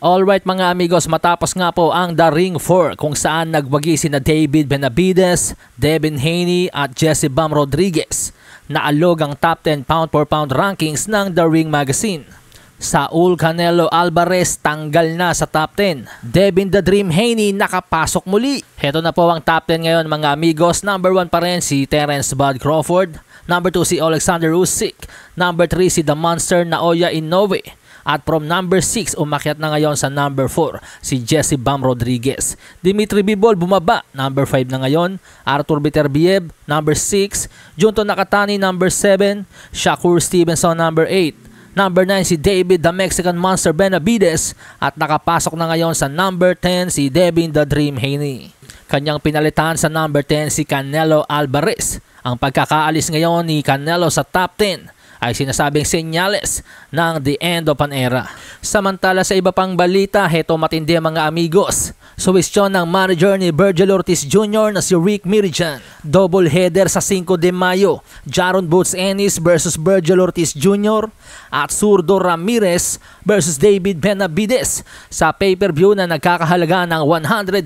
Alright mga amigos, matapos nga po ang The Ring 4 kung saan nagwagi sina David Benavides, Devin Haney at Jesse Bam Rodriguez. Naalog ang top 10 pound for pound rankings ng The Ring Magazine. Saul Canelo Alvarez tanggal na sa top 10. Devin The Dream Haney nakapasok muli. Heto na po ang top 10 ngayon mga amigos. Number 1 pa rin si Terence Bud Crawford. Number 2 si Alexander Usyk. Number 3 si The Monster Naoya Inoue. At from number 6, umakyat na ngayon sa number 4, si Jesse Bam Rodriguez. Dimitri Bivol bumaba, number 5 na ngayon. Arthur Beterbiev, number 6. Junto Nakatani, number 7. Shakur Stevenson, number 8. Number 9 si David The Mexican Monster Benavides. At nakapasok na ngayon sa number 10 si Devin The Dream Haney. Kanyang pinalitan sa number 10 si Canelo Alvarez. Ang pagkakaalis ngayon ni Canelo sa top 10 ay sinasabing senyales ng the end of an era. Samantala sa iba pang balita, heto matindi mga amigos. Suwestyon ng manager ni Virgil Ortiz Jr. na si Rick Mirijan. Double header sa 5 de Mayo. Jaron Boots Ennis versus Virgil Ortiz Jr. at Zurdo Ramirez versus David Benavides sa pay-per-view na nagkakahalaga ng $103.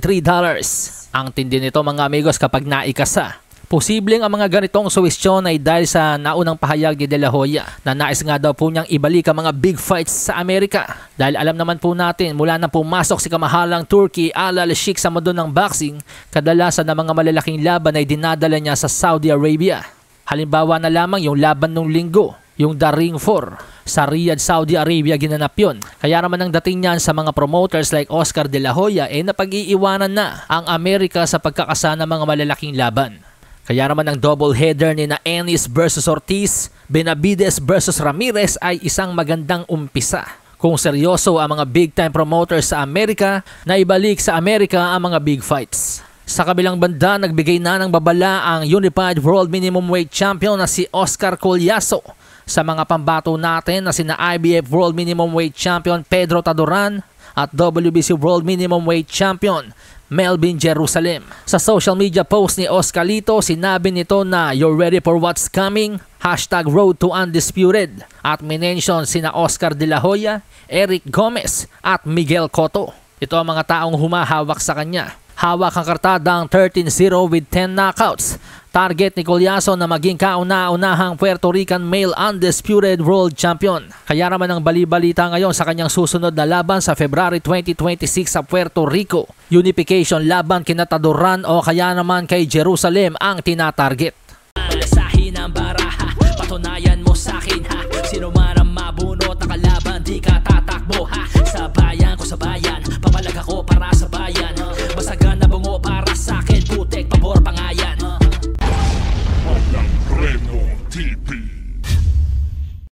Ang tindi nito mga amigos kapag naikasa. Posibleng ang mga ganitong suwestyon ay dahil sa naunang pahayag ni De La Hoya na nais nga daw po niyang ibalik ang mga big fights sa Amerika. Dahil alam naman po natin mula na pumasok si kamahalang Turkey Al Sheikh sa mundo ng boxing, kadalasan ng mga malalaking laban ay dinadala niya sa Saudi Arabia. Halimbawa na lamang yung laban nung linggo, yung The Ring 4. Sa Riyadh, Saudi Arabia ginanap yun. Kaya naman ang dating niyan sa mga promoters like Oscar De La Hoya ay napag-iiwanan na ang Amerika sa pagkakasa ng mga malalaking laban. Kaya naman ang double header ni na Ennis versus Ortiz, Benavides versus Ramirez ay isang magandang umpisa. Kung seryoso ang mga big time promoters sa Amerika na ibalik sa Amerika ang mga big fights. Sa kabilang banda, nagbigay na ng babala ang Unified World Minimum Weight Champion na si Oscar Collazo sa mga pambato natin na sina IBF World Minimum Weight Champion Pedro Taduran at WBC World Minimum Weight Champion Melvin Jerusalem. Sa social media post ni Oscarito, sinabi nito na you're ready for what's coming, #Road to Undisputed, at minention sina Oscar De La Hoya, Eric Gomez at Miguel Cotto. Ito ang mga taong humahawak sa kanya. Hawak ang kartadang 13-0 with 10 knockouts. Target ni Collazo na maging kauna-unahang Puerto Rican male undisputed world champion. Kaya naman ang bali-balita ngayon sa kanyang susunod na laban sa February 2026 sa Puerto Rico. Unification laban kina Taduran o kaya naman kay Jerusalem ang tinatarget. Sa hinang baraha, patunayan mo sa akin ha. Sino man ang mabunot na kalaban, di ka tatakbo ha. Sa